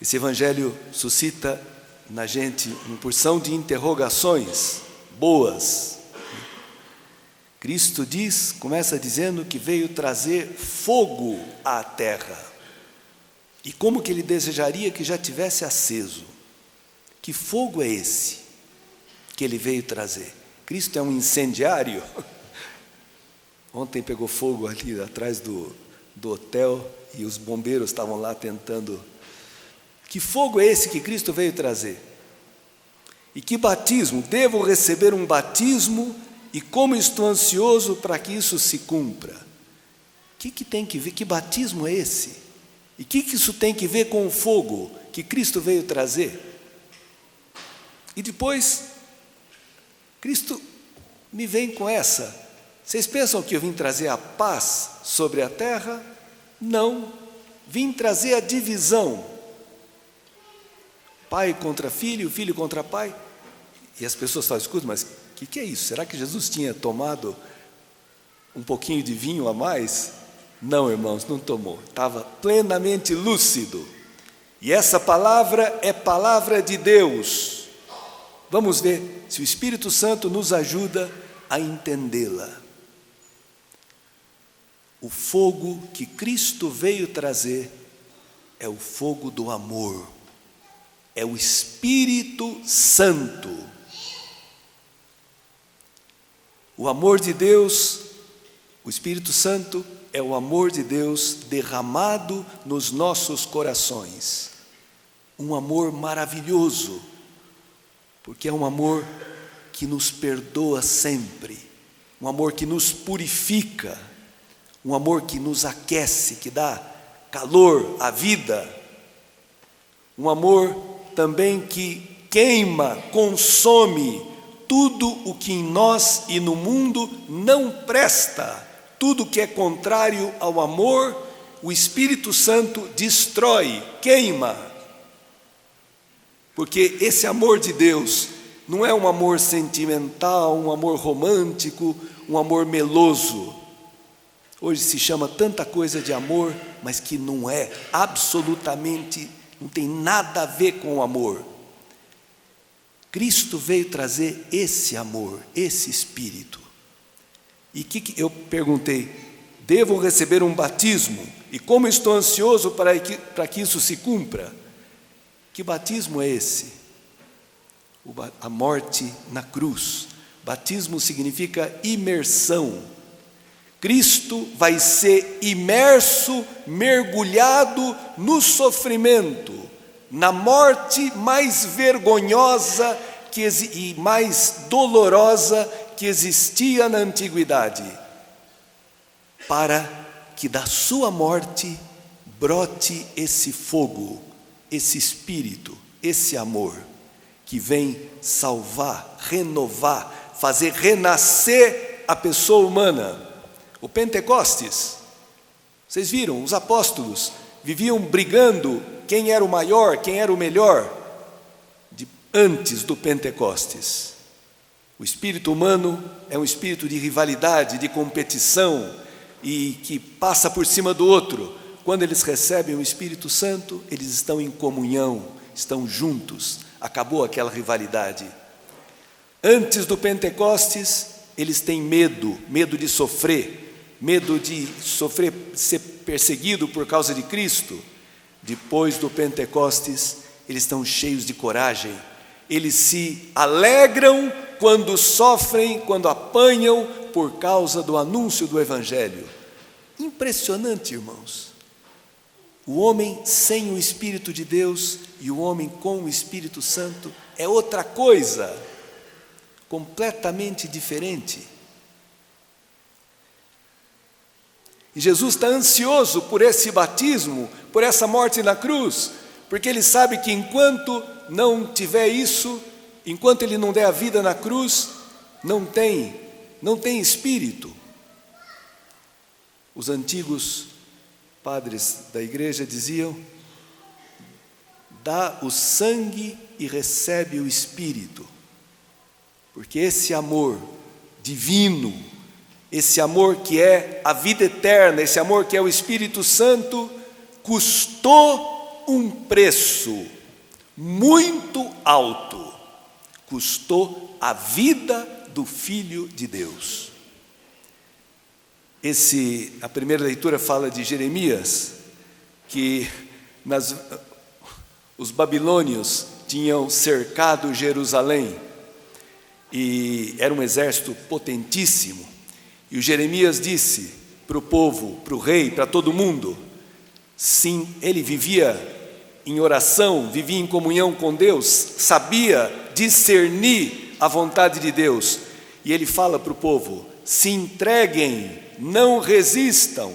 Esse evangelho suscita na gente uma porção de interrogações boas. Cristo começa dizendo que veio trazer fogo à terra. E como que ele desejaria que já tivesse aceso? Que fogo é esse que ele veio trazer? Cristo é um incendiário? Ontem pegou fogo ali atrás do hotel e os bombeiros estavam lá tentando. Que fogo é esse que Cristo veio trazer? E que batismo? Devo receber um batismo e como estou ansioso para que isso se cumpra. O que tem que ver? Que batismo é esse? E o que isso tem que ver com o fogo que Cristo veio trazer? E depois, Cristo me vem com essa. Vocês pensam que eu vim trazer a paz sobre a terra? Não. Vim trazer a divisão. Pai contra filho, filho contra pai. E as pessoas falam, escuta, mas o que é isso? Será que Jesus tinha tomado um pouquinho de vinho a mais? Não, irmãos, não tomou. Estava plenamente lúcido. E essa palavra é palavra de Deus. Vamos ver se o Espírito Santo nos ajuda a entendê-la. O fogo que Cristo veio trazer é o fogo do amor. É o Espírito Santo. O amor de Deus, o Espírito Santo, é o amor de Deus derramado nos nossos corações. Um amor maravilhoso, porque é um amor que nos perdoa sempre, um amor que nos purifica, um amor que nos aquece, que dá calor à vida, um amor também que queima, consome tudo o que em nós e no mundo não presta. Tudo que é contrário ao amor, o Espírito Santo destrói, queima. Porque esse amor de Deus não é um amor sentimental, um amor romântico, um amor meloso. Hoje se chama tanta coisa de amor, mas que não é absolutamente, não tem nada a ver com o amor. Cristo veio trazer esse amor, esse Espírito. E que eu perguntei, devo receber um batismo? E como estou ansioso para que isso se cumpra? Que batismo é esse? A morte na cruz. Batismo significa imersão. Cristo vai ser imerso, mergulhado no sofrimento, na morte mais vergonhosa e mais dolorosa que existia na antiguidade, para que da sua morte brote esse fogo, esse Espírito, esse amor, que vem salvar, renovar, fazer renascer a pessoa humana. O Pentecostes, vocês viram, os apóstolos viviam brigando quem era o maior, quem era o melhor, antes do Pentecostes. O espírito humano é um espírito de rivalidade, de competição, e que passa por cima do outro. Quando eles recebem o Espírito Santo, eles estão em comunhão, estão juntos, acabou aquela rivalidade. Antes do Pentecostes, eles têm medo de sofrer, ser perseguido por causa de Cristo. Depois do Pentecostes, eles estão cheios de coragem, eles se alegram quando sofrem, quando apanham por causa do anúncio do Evangelho. Impressionante, irmãos. O homem sem o Espírito de Deus e o homem com o Espírito Santo é outra coisa, completamente diferente. E Jesus está ansioso por esse batismo, por essa morte na cruz, porque ele sabe que enquanto não tiver isso, enquanto ele não der a vida na cruz, não tem Espírito. Os antigos padres da igreja diziam: dá o sangue e recebe o Espírito, porque esse amor divino, esse amor que é a vida eterna, esse amor que é o Espírito Santo, custou um preço muito alto custou a vida do Filho de Deus. A primeira leitura fala de Jeremias, que os babilônios tinham cercado Jerusalém, e era um exército potentíssimo, e o Jeremias disse para o povo, para o rei, para todo mundo, sim, ele vivia em oração, vivia em comunhão com Deus, sabia discernir a vontade de Deus, e ele fala para o povo, se entreguem, não resistam,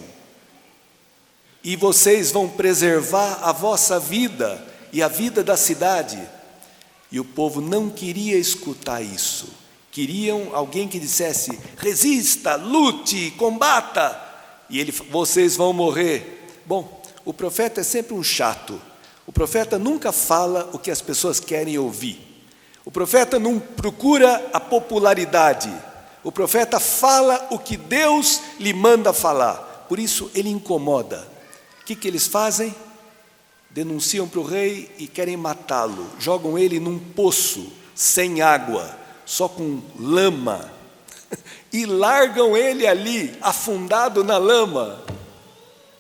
e vocês vão preservar a vossa vida e a vida da cidade. E o povo não queria escutar isso. Queriam alguém que dissesse, resista, lute, combata. E vocês vão morrer. Bom, o profeta é sempre um chato. O profeta nunca fala o que as pessoas querem ouvir. O profeta não procura a popularidade. O profeta fala o que Deus lhe manda falar. Por isso ele incomoda. O que eles fazem? Denunciam para o rei e querem matá-lo. Jogam ele num poço, sem água, só com lama. E largam ele ali, afundado na lama,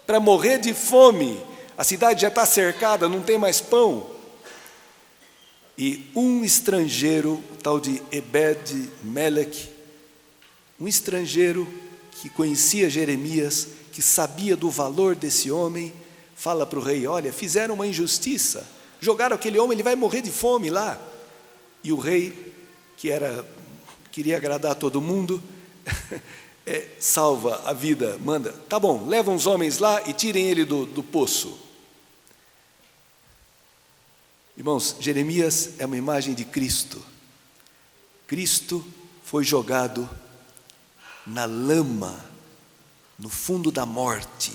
para morrer de fome. A cidade já está cercada, não tem mais pão. E um estrangeiro, o tal de Ebed-Melech, um estrangeiro que conhecia Jeremias, que sabia do valor desse homem, fala para o rei, olha, fizeram uma injustiça, jogaram aquele homem, ele vai morrer de fome lá. E o rei, que queria agradar a todo mundo, salva a vida, manda, tá bom, leva uns homens lá e tirem ele do poço. Irmãos, Jeremias é uma imagem de Cristo. Cristo foi jogado na lama, no fundo da morte,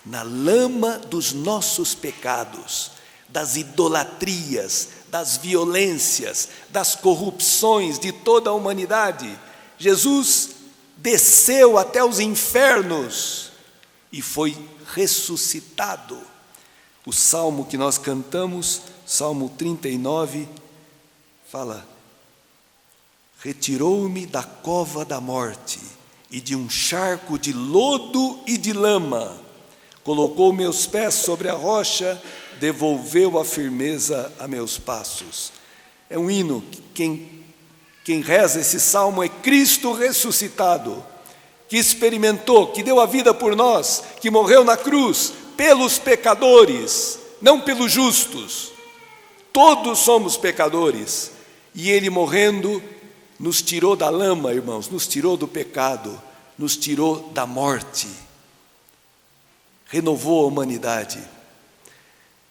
na lama dos nossos pecados, das idolatrias, das violências, das corrupções de toda a humanidade. Jesus desceu até os infernos e foi ressuscitado. O salmo que nós cantamos, Salmo 39, fala, retirou-me da cova da morte e de um charco de lodo e de lama, colocou meus pés sobre a rocha, devolveu a firmeza a meus passos. É um hino, quem reza esse salmo é Cristo ressuscitado, que experimentou, que deu a vida por nós, que morreu na cruz, pelos pecadores, não pelos justos. Todos somos pecadores, e Ele morrendo, nos tirou da lama, irmãos, nos tirou do pecado, nos tirou da morte, renovou a humanidade.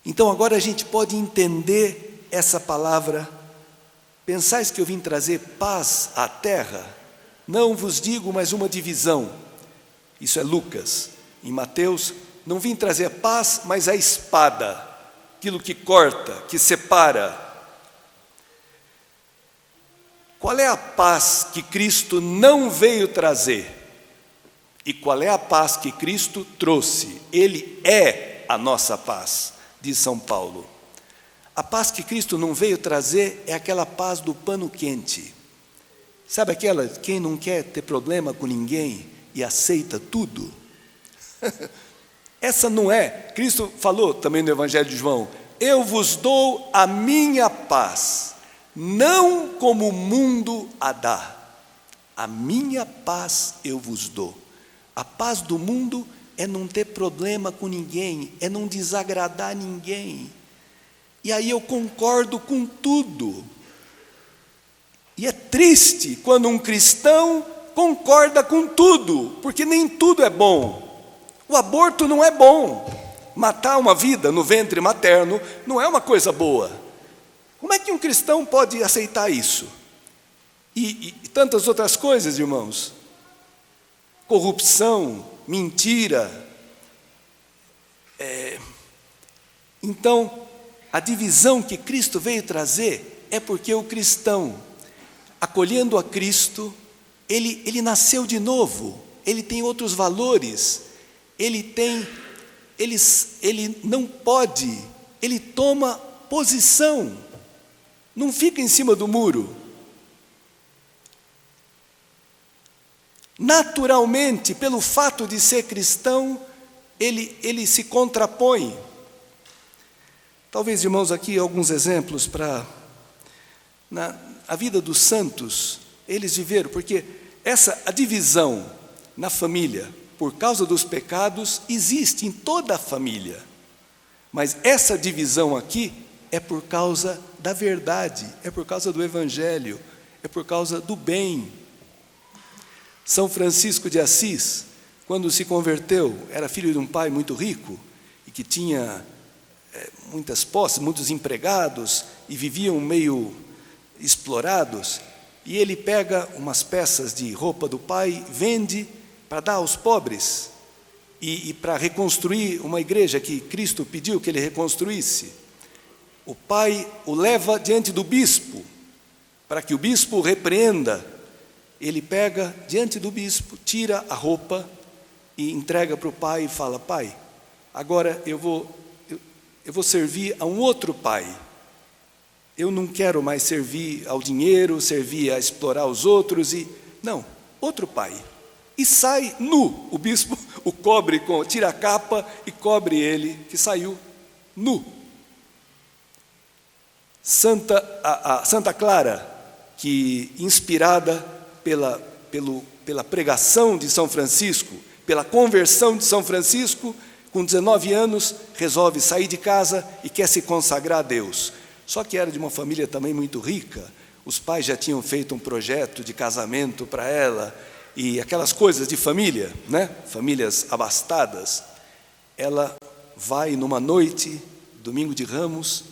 Então agora a gente pode entender essa palavra. Pensais que eu vim trazer paz à terra? Não vos digo mais uma divisão. Isso é Lucas. Em Mateus, não vim trazer paz, mas a espada, aquilo que corta, que separa. Qual é a paz que Cristo não veio trazer? E qual é a paz que Cristo trouxe? Ele é a nossa paz, diz São Paulo. A paz que Cristo não veio trazer é aquela paz do pano quente. Sabe aquela, quem não quer ter problema com ninguém e aceita tudo? Essa não é. Cristo falou também no Evangelho de João, eu vos dou a minha paz, não como o mundo a dá. A minha paz eu vos dou. A paz do mundo é não ter problema com ninguém, é não desagradar ninguém. E aí eu concordo com tudo. E é triste quando um cristão concorda com tudo, porque nem tudo é bom. O aborto não é bom. Matar uma vida no ventre materno não é uma coisa boa. Como é que um cristão pode aceitar isso? E tantas outras coisas, irmãos. Corrupção, mentira. Então, a divisão que Cristo veio trazer é porque o cristão, acolhendo a Cristo, ele nasceu de novo, ele tem outros valores, ele não pode ele toma posição, não fica em cima do muro. Naturalmente, pelo fato de ser cristão, ele se contrapõe. Talvez, irmãos, aqui alguns exemplos para a vida dos santos, eles viveram, porque a divisão na família, por causa dos pecados, existe em toda a família. Mas essa divisão aqui é por causa da verdade, é por causa do Evangelho, é por causa do bem. São Francisco de Assis, quando se converteu, era filho de um pai muito rico e que tinha muitas posses, muitos empregados e viviam meio explorados. E ele pega umas peças de roupa do pai, vende para dar aos pobres e para reconstruir uma igreja que Cristo pediu que ele reconstruísse. O pai o leva diante do bispo, para que o bispo o repreenda. Ele pega diante do bispo, tira a roupa e entrega para o pai e fala: pai, agora eu vou servir a um outro pai. Eu não quero mais servir ao dinheiro, servir a explorar os outros, não, outro pai. E sai nu, o bispo o cobre, tira a capa e cobre ele, que saiu nu. Santa Clara, que inspirada pela pregação de São Francisco, pela conversão de São Francisco, com 19 anos, resolve sair de casa e quer se consagrar a Deus. Só que era de uma família também muito rica, os pais já tinham feito um projeto de casamento para ela, e aquelas coisas de família, né? Famílias abastadas. Ela vai numa noite, domingo de Ramos,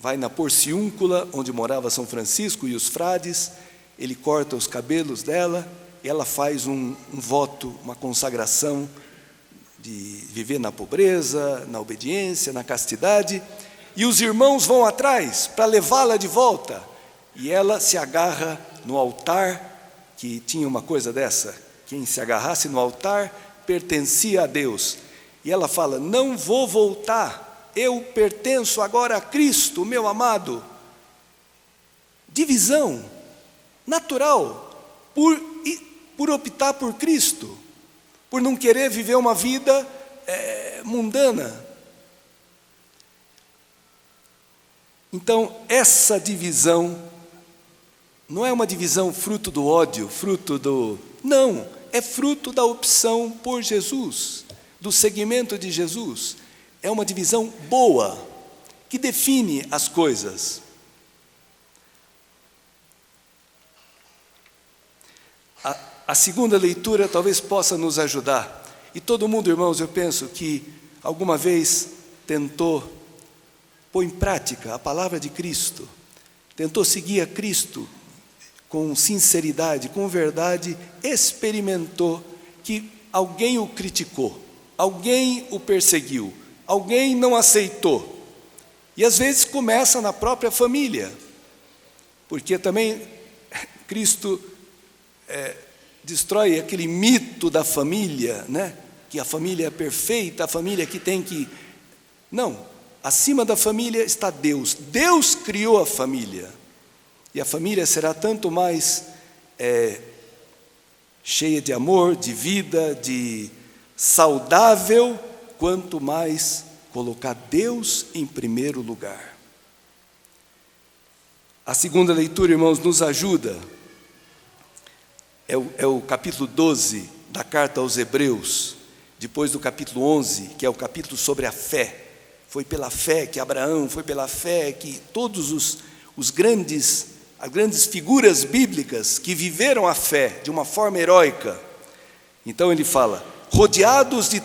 vai na Porciúncula, onde morava São Francisco e os frades, ele corta os cabelos dela, e ela faz um voto, uma consagração de viver na pobreza, na obediência, na castidade, e os irmãos vão atrás para levá-la de volta, e ela se agarra no altar, que tinha uma coisa dessa, quem se agarrasse no altar pertencia a Deus, e ela fala: não vou voltar, eu pertenço agora a Cristo, meu amado. Divisão natural, por optar por Cristo, por não querer viver uma vida mundana. Então, essa divisão não é uma divisão fruto do ódio, não, é fruto da opção por Jesus, do seguimento de Jesus. É uma divisão boa, que define as coisas. A segunda leitura talvez possa nos ajudar. E todo mundo, irmãos, eu penso que alguma vez tentou pôr em prática a palavra de Cristo, tentou seguir a Cristo com sinceridade, com verdade, experimentou que alguém o criticou, alguém o perseguiu, alguém não aceitou. E às vezes começa na própria família, porque também Cristo destrói aquele mito da família, né? Que a família é perfeita, a família que tem que... Não, acima da família está Deus. Deus criou a família. E a família será tanto mais cheia de amor, de vida, de saudável, quanto mais colocar Deus em primeiro lugar. A segunda leitura, irmãos, nos ajuda. É o capítulo 12 da carta aos Hebreus, depois do capítulo 11, que é o capítulo sobre a fé. Foi pela fé que Abraão, foi pela fé que todos as grandes figuras bíblicas que viveram a fé de uma forma heróica. Então ele fala: rodeados de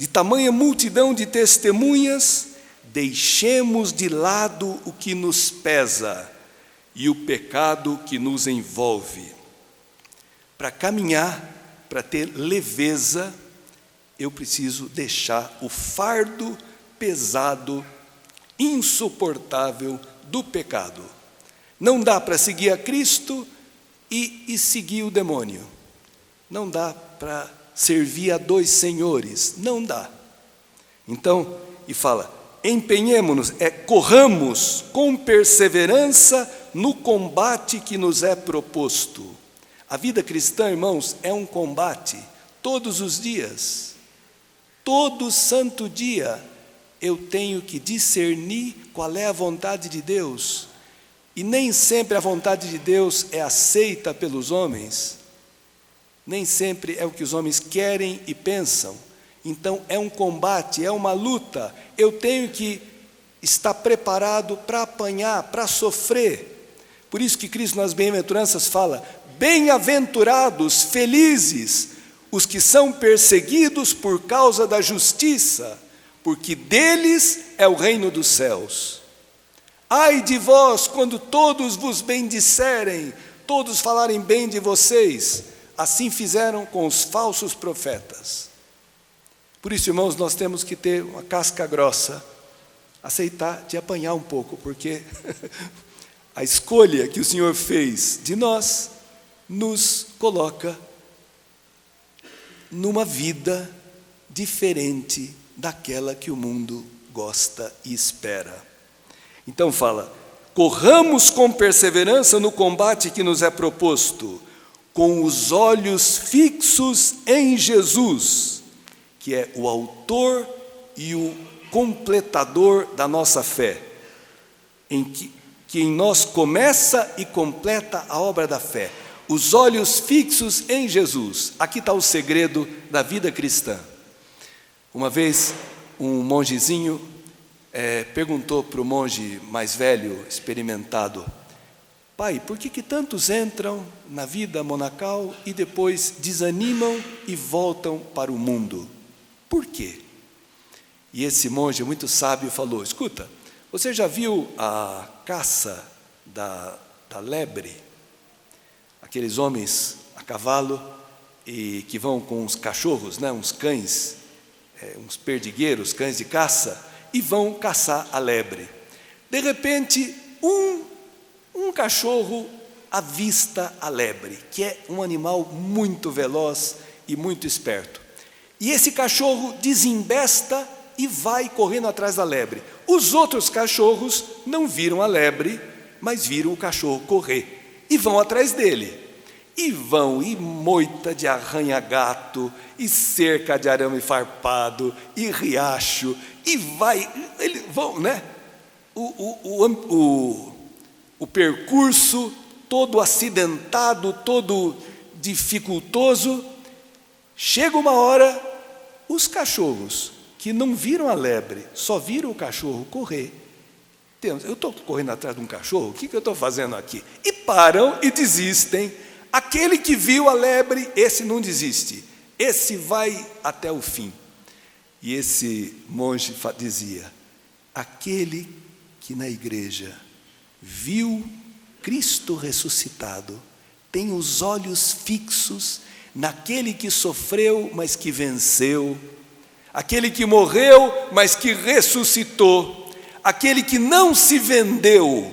tamanha multidão de testemunhas, deixemos de lado o que nos pesa e o pecado que nos envolve. Para caminhar, para ter leveza, eu preciso deixar o fardo pesado, insuportável do pecado. Não dá para seguir a Cristo e seguir o demônio. Não dá para servir a dois senhores. Não dá. Então, e fala: empenhemo-nos, corramos com perseverança no combate que nos é proposto. A vida cristã, irmãos, é um combate todos os dias. Todo santo dia eu tenho que discernir qual é a vontade de Deus. E nem sempre a vontade de Deus é aceita pelos homens. Nem sempre é o que os homens querem e pensam. Então é um combate, é uma luta. Eu tenho que estar preparado para apanhar, para sofrer. Por isso que Cristo nas bem-aventuranças fala: bem-aventurados, felizes, os que são perseguidos por causa da justiça, porque deles é o reino dos céus. Ai de vós, quando todos vos bendisserem, todos falarem bem de vocês. Assim fizeram com os falsos profetas. Por isso, irmãos, nós temos que ter uma casca grossa, aceitar de apanhar um pouco, porque a escolha que o Senhor fez de nós nos coloca numa vida diferente daquela que o mundo gosta e espera. Então fala: corramos com perseverança no combate que nos é proposto, com os olhos fixos em Jesus, que é o autor e o completador da nossa fé, que em nós começa e completa a obra da fé. Os olhos fixos em Jesus. Aqui está o segredo da vida cristã. Uma vez, um mongezinho perguntou para o monge mais velho, experimentado: pai, por que tantos entram na vida monacal e depois desanimam e voltam para o mundo? Por quê? E esse monge muito sábio falou: escuta, você já viu a caça da lebre? Aqueles homens a cavalo e que vão com uns cachorros, né, uns cães, uns perdigueiros, cães de caça, e vão caçar a lebre. De repente, um cachorro avista a lebre, que é um animal muito veloz e muito esperto. E esse cachorro desembesta e vai correndo atrás da lebre. Os outros cachorros não viram a lebre, mas viram o cachorro correr e vão atrás dele. E vão, e moita de arranha-gato, e cerca de arame farpado, e riacho, e vai, eles vão, né? O percurso todo acidentado, todo dificultoso. Chega uma hora, os cachorros que não viram a lebre, só viram o cachorro correr. Eu estou correndo atrás de um cachorro, o que eu estou fazendo aqui? E param e desistem. Aquele que viu a lebre, esse não desiste, esse vai até o fim. E esse monge dizia: aquele que na igreja viu Cristo ressuscitado, tem os olhos fixos naquele que sofreu, mas que venceu, aquele que morreu, mas que ressuscitou, aquele que não se vendeu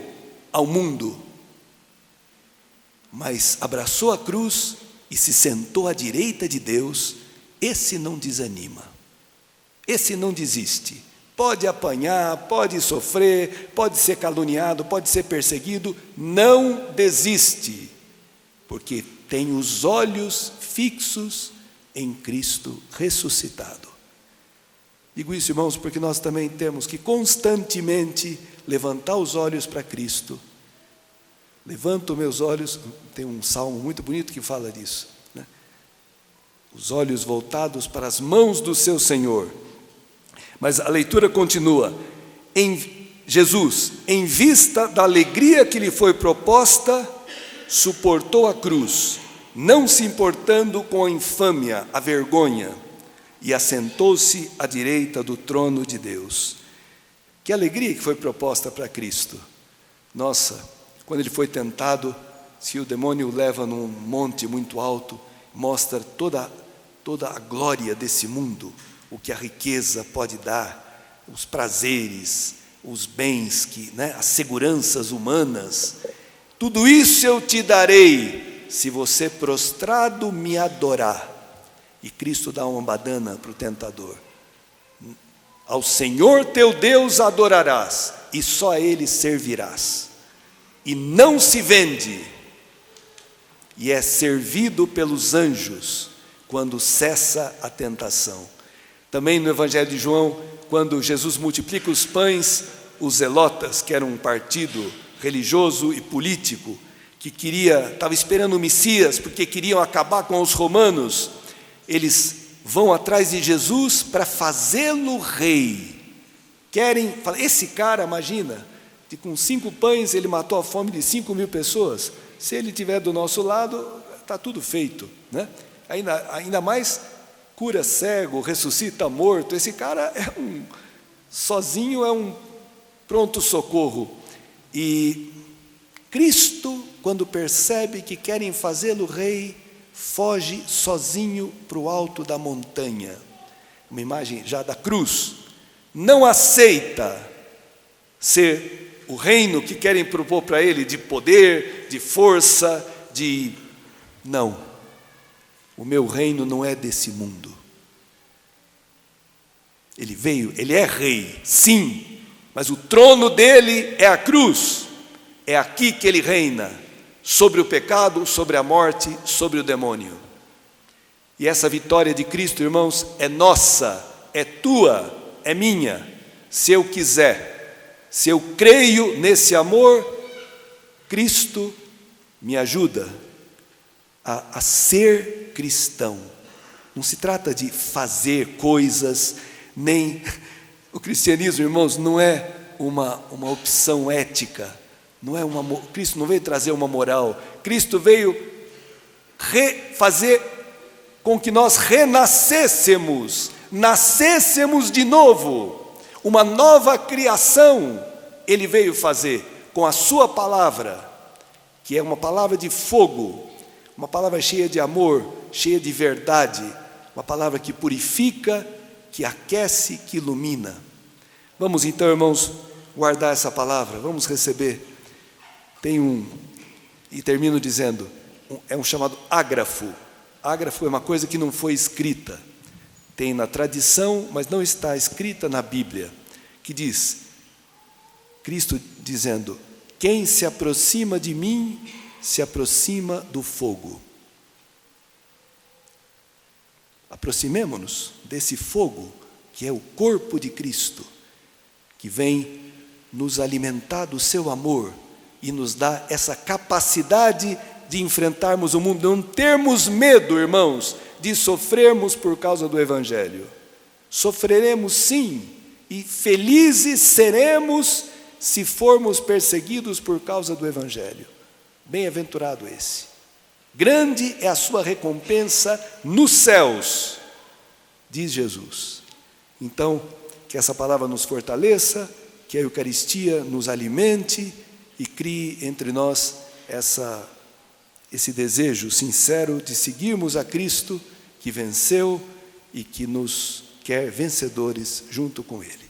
ao mundo, mas abraçou a cruz e se sentou à direita de Deus. Esse não desanima, esse não desiste. Pode apanhar, pode sofrer, pode ser caluniado, pode ser perseguido, não desiste, porque tem os olhos fixos em Cristo ressuscitado. Digo isso, irmãos, porque nós também temos que constantemente levantar os olhos para Cristo. Levanto meus olhos, tem um salmo muito bonito que fala disso, né? Os olhos voltados para as mãos do seu Senhor. Mas a leitura continua: em Jesus, em vista da alegria que lhe foi proposta, suportou a cruz, não se importando com a infâmia, a vergonha, e assentou-se à direita do trono de Deus. Que alegria que foi proposta para Cristo. Nossa, quando ele foi tentado, se o demônio o leva num monte muito alto, mostra toda a glória desse mundo, o que a riqueza pode dar, os prazeres, os bens, as seguranças humanas. Tudo isso eu te darei, se você prostrado me adorar. E Cristo dá uma badana para o tentador. Ao Senhor teu Deus adorarás, e só a Ele servirás. E não se vende, e é servido pelos anjos, quando cessa a tentação. Também no Evangelho de João, quando Jesus multiplica os pães, os zelotas, que eram um partido religioso e político, que estava esperando o Messias, porque queriam acabar com os romanos, eles vão atrás de Jesus para fazê-lo rei. Esse cara, imagina, que com 5 pães ele matou a fome de 5.000 pessoas. Se ele estiver do nosso lado, está tudo feito, né? Ainda mais cura cego, ressuscita morto. Esse cara sozinho é um pronto-socorro. E Cristo, quando percebe que querem fazê-lo rei, foge sozinho para o alto da montanha. Uma imagem já da cruz. Não aceita ser o reino que querem propor para ele, de poder, de força, Não. O meu reino não é desse mundo. Ele é rei, sim, mas o trono dele é a cruz. É aqui que ele reina, sobre o pecado, sobre a morte, sobre o demônio. E essa vitória de Cristo, irmãos, é nossa, é tua, é minha. Se eu quiser, se eu creio nesse amor, Cristo me ajuda a ser cristão. Não se trata de fazer coisas, nem... O cristianismo, irmãos, não é uma opção ética. Cristo não veio trazer uma moral. Cristo veio fazer com que nós renascêssemos, nascêssemos de novo, uma nova criação. Ele veio fazer com a sua palavra, que é uma palavra de fogo, uma palavra cheia de amor, cheia de verdade, uma palavra que purifica, que aquece, que ilumina. Vamos então, irmãos, guardar essa palavra, vamos receber. E termino dizendo, é um chamado ágrafo. Ágrafo é uma coisa que não foi escrita. Tem na tradição, mas não está escrita na Bíblia, que diz, Cristo dizendo, quem se aproxima de mim, se aproxima do fogo. Aproximemo-nos desse fogo, que é o corpo de Cristo, que vem nos alimentar do seu amor, e nos dá essa capacidade de enfrentarmos o mundo, não termos medo, irmãos, de sofrermos por causa do Evangelho. Sofreremos sim, e felizes seremos se formos perseguidos por causa do Evangelho. Bem-aventurado esse. Grande é a sua recompensa nos céus, diz Jesus. Então, que essa palavra nos fortaleça, que a Eucaristia nos alimente, e crie entre nós esse desejo sincero de seguirmos a Cristo, que venceu e que nos quer vencedores junto com Ele.